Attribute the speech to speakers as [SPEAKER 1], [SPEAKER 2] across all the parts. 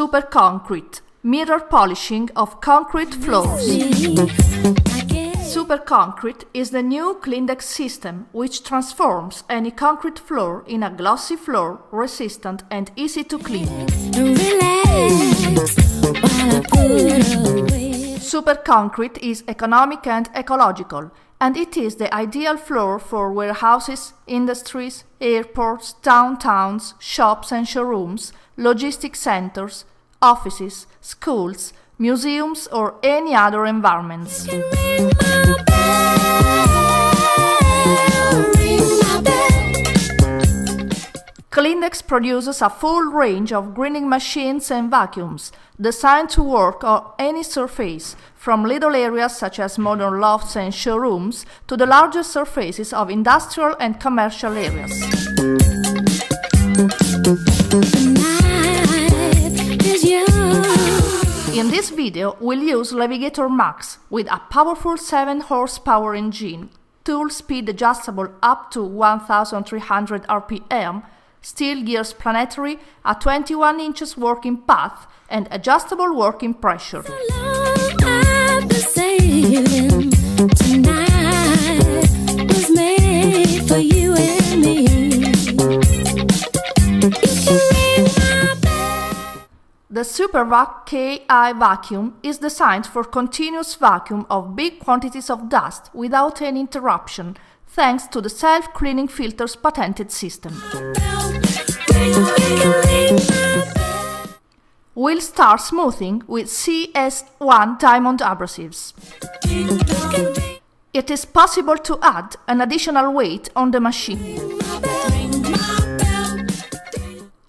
[SPEAKER 1] Super concrete, mirror polishing of concrete floors. Super concrete is the new Clindex system which transforms any concrete floor in a glossy floor, resistant and easy to clean. Super concrete is economic and ecological, and it is the ideal floor for warehouses, industries, airports, downtowns, shops and showrooms, logistics centers, offices, schools, museums or any other environments. Clindex produces a full range of greening machines and vacuums, designed to work on any surface, from little areas such as modern lofts and showrooms to the largest surfaces of industrial and commercial areas. In this video, we'll use Navigator Max with a powerful 7 horsepower engine, tool speed adjustable up to 1300 RPM, steel gears planetary, a 21 inches working path and adjustable working pressure. The SuperVac KI vacuum is designed for continuous vacuum of big quantities of dust without any interruption, thanks to the self-cleaning filter's patented system. We'll start smoothing with CS1 diamond abrasives. It is possible to add an additional weight on the machine.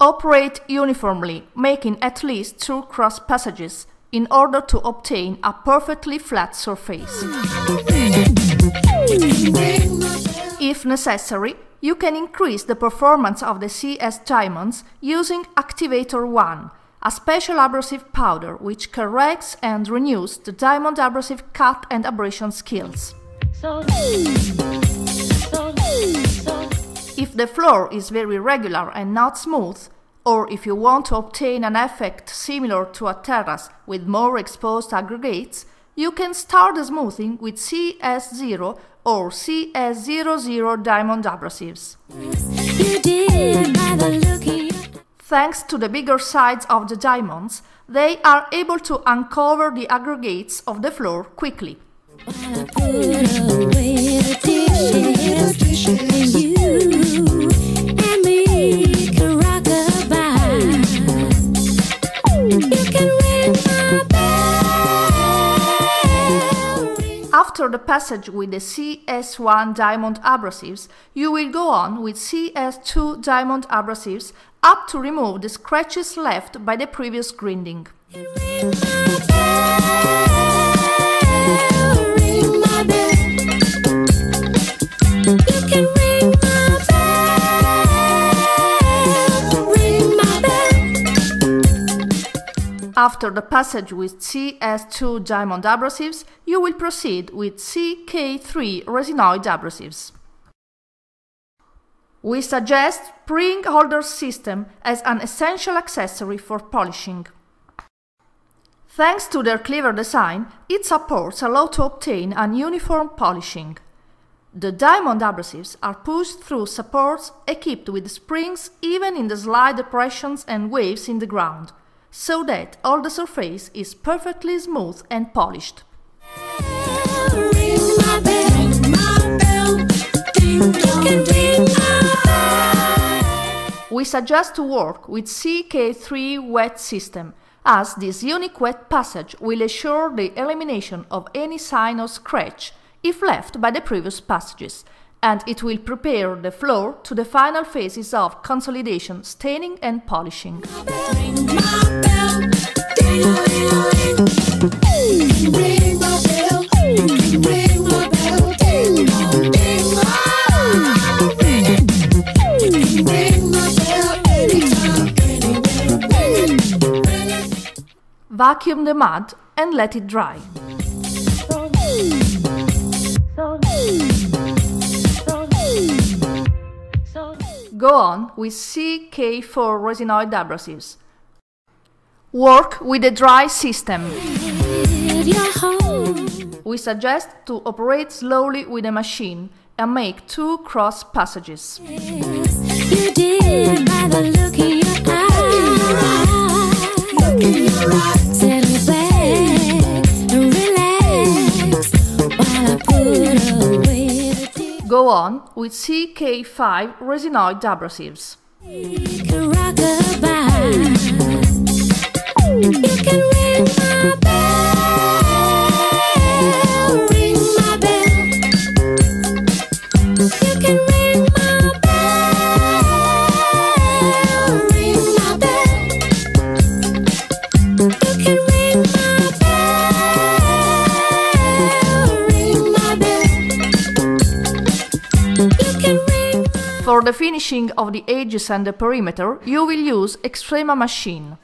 [SPEAKER 1] Operate uniformly, making at least 2 cross passages in order to obtain a perfectly flat surface. If necessary, you can increase the performance of the CS diamonds using Activator 1, a special abrasive powder which corrects and renews the diamond abrasive cut and abrasion skills. If the floor is very regular and not smooth, or if you want to obtain an effect similar to a terrace with more exposed aggregates, you can start the smoothing with CS0 or CS00 diamond abrasives. Thanks to the bigger size of the diamonds, they are able to uncover the aggregates of the floor quickly. After the passage with the CS1 diamond abrasives, you will go on with CS2 diamond abrasives up to remove the scratches left by the previous grinding. After the passage with CS2 diamond abrasives, you will proceed with CK3 resinoid abrasives. We suggest spring holder system as an essential accessory for polishing. Thanks to their clever design, its supports allow to obtain an uniform polishing. The diamond abrasives are pushed through supports equipped with springs even in the slight depressions and waves in the ground, so that all the surface is perfectly smooth and polished. We suggest to work with CK3 wet system, as this unique wet passage will ensure the elimination of any sign of scratch if left by the previous passages, and it will prepare the floor to the final phases of consolidation, staining and polishing. Vacuum the mud and let it dry. Go on with CK4 resinoid abrasives. Work with a dry system. We suggest to operate slowly with a machine and make 2 cross passages.
[SPEAKER 2] You did by the look in your eyes. Settle back and relax while I put away the tears.
[SPEAKER 1] Go on with CK5 resinoid abrasives.
[SPEAKER 2] You can ring my bell, ring my bell. You can ring my bell, ring my bell. You can ring my bell, ring my bell. You can ring my.
[SPEAKER 1] For the finishing of the edges and the perimeter, you will use Extrema machine.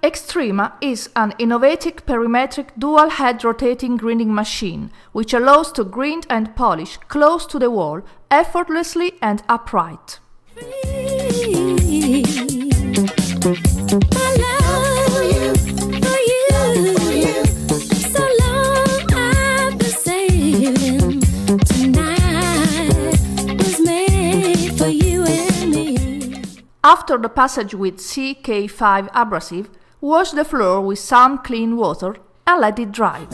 [SPEAKER 1] Extrema is an innovative perimetric dual-head rotating grinding machine which allows to grind and polish close to the wall, effortlessly and upright. After the passage with CK5 abrasive, wash the floor with some clean water and let it dry.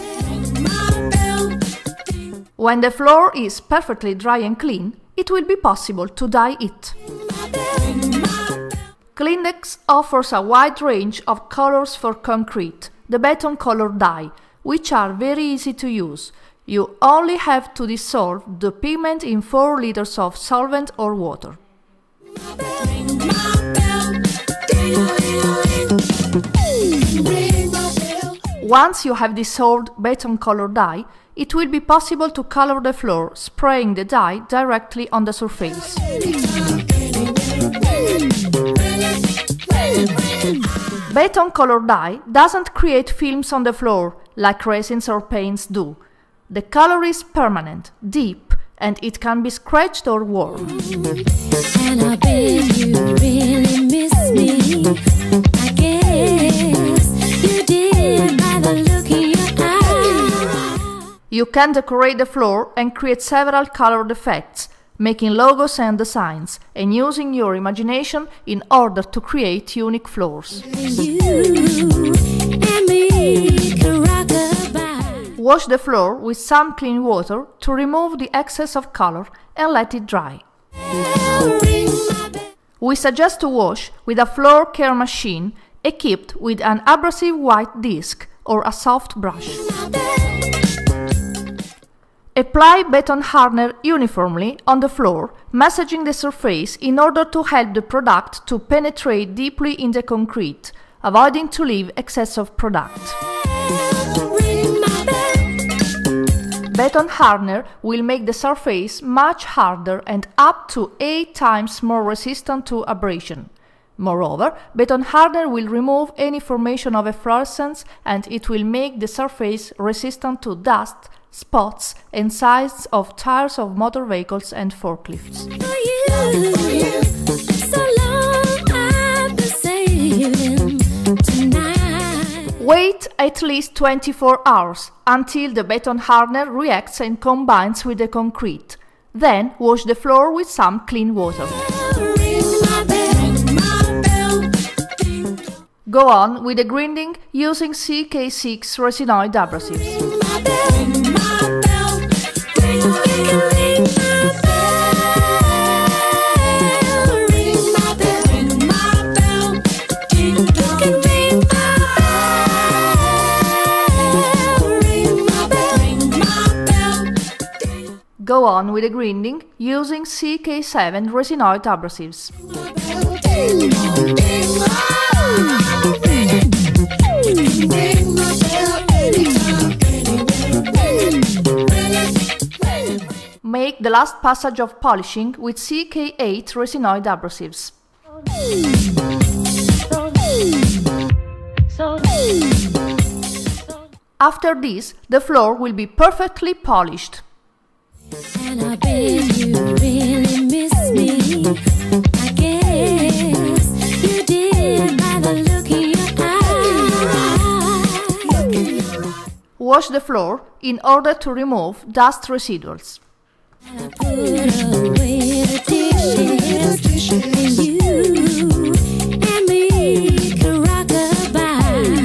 [SPEAKER 1] When the floor is perfectly dry and clean, it will be possible to dye it. Clindex offers a wide range of colors for concrete, the Bê Tông color dye, which are very easy to use. You only have to dissolve the pigment in 4 liters of solvent or water. Once you have dissolved Bê Tông color dye, it will be possible to color the floor, spraying the dye directly on the surface. Bê Tông color dye doesn't create films on the floor like resins or paints do. The color is permanent, deep, and it can be scratched or worn.
[SPEAKER 2] And I bet you really miss me. I guess you did by the look in your eyes.
[SPEAKER 1] You can decorate the floor and create several colored effects, making logos and designs, and using your imagination in order to create unique floors.
[SPEAKER 2] You and me can rock a bye.
[SPEAKER 1] Wash the floor with some clean water to remove the excess of color and let it dry. We suggest to wash with a floor care machine equipped with an abrasive white disc or a soft brush. Apply beton hardener uniformly on the floor, massaging the surface in order to help the product to penetrate deeply in the concrete, avoiding to leave excess of product. Beton hardener will make the surface much harder and up to 8 times more resistant to abrasion. Moreover, beton hardener will remove any formation of efflorescence and it will make the surface resistant to dust, spots and sides of tires of motor vehicles and forklifts. Wait at least 24 hours until the beton hardener reacts and combines with the concrete. Then wash the floor with some clean water. Go on with the grinding using CK6 resinoid abrasives. Go on with the grinding using CK7 resinoid abrasives. Make the last passage of polishing with CK8 resinoid abrasives. After this, the floor will be perfectly polished.
[SPEAKER 2] And I bet you really miss me. I guess
[SPEAKER 1] wash the floor in order to remove dust residuals.
[SPEAKER 2] I put away the dishes, and you and me can rock-a-bye.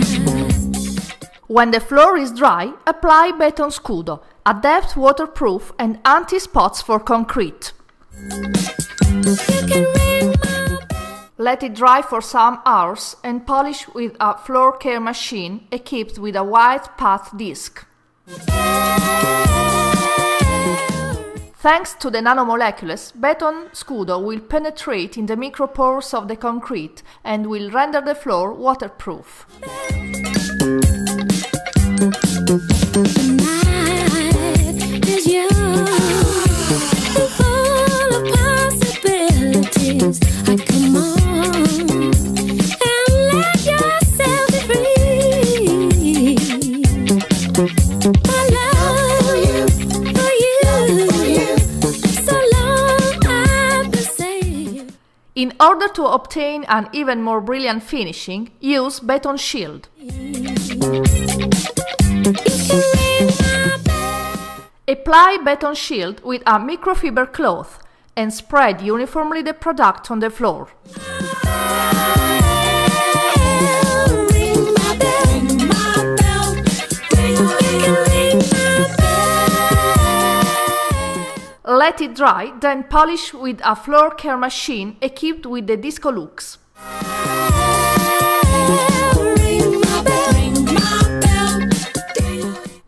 [SPEAKER 1] When the floor is dry, apply Bê Tông Scudo, a depth waterproof and anti-spots for concrete.
[SPEAKER 2] You can ring my bell.
[SPEAKER 1] Let it dry for some hours and polish with a floor care machine equipped with a white path disc. Thanks to the nanomolecules, Bê Tông Scudo will penetrate in the micropores of the concrete and will render the floor waterproof.
[SPEAKER 2] Tonight is young, full of possibilities. Come on and let yourself be free. I love you, for you, so long I've been saying.
[SPEAKER 1] In order to obtain an even more brilliant finishing, use Bê Tông Shield. Apply Bê Tông Shield with a microfiber cloth and spread uniformly the product on the floor. Let it dry, then polish with a floor care machine equipped with the Disco Lux.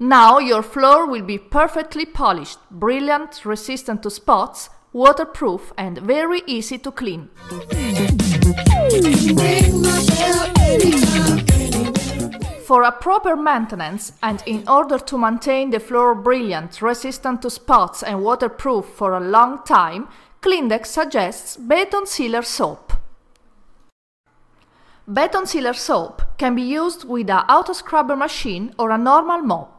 [SPEAKER 1] Now your floor will be perfectly polished, brilliant, resistant to spots, waterproof and very easy to clean. For a proper maintenance and in order to maintain the floor brilliant, resistant to spots and waterproof for a long time, Cleandex suggests Bê Tông Sealer Soap. Bê Tông Sealer Soap can be used with an auto scrubber machine or a normal mop.